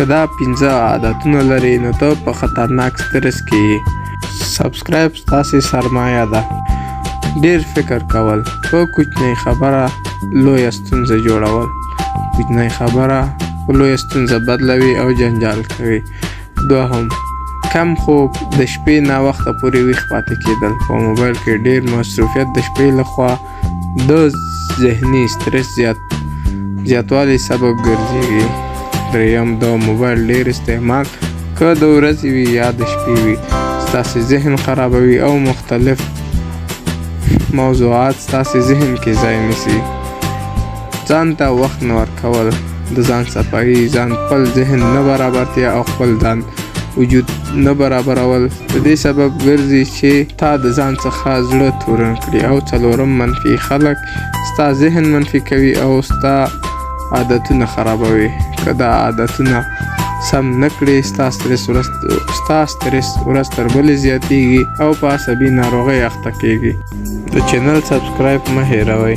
که دا 5 عادتونه لري نو ته په خطرناک سټرس کې یې. سبسکرایب ستاسې سرمایه ده. ډیر فکر کول، په کوچنۍ خبره لویه ستونزه جوړول. کوچنۍ خبره په لویه ستونزه بدلوي او جنجال کوي. دوهم، کم خوب، د شپې ناوخته پورې ویښ پاتې کېدل. په موبایل کې ډیر مصروفیت د شپې لخوا د ذهني سټرس زیاتوالي سبب ګرځېږي. دریم، د موبایل ډیر استعمال، که د ورځې وي یا د شپې وي، ستاسې ذهن خرابوي او مختلف موضوعات ستاسې ذهن کې ځای نیسي. ځان ته وخت نه ورکول، د ځان صفایي، ځان خپل ذهن نه برابرتیا او خپل ځان وجود نه برابرول د دې سبب ګرځي چې تا د ځان څخه زړه تورن کړي. او څلورم، منفي خلک ستا ذهن منفي کوي او ستا عادتونه خرابوي. که دا عادتونه سم نه کړې، ستا سټرس ورځ تر بلې زیاتېږي او په عصبي ناروغۍ اخته کېږي. د چینل سبسکرایب مه هېروئ.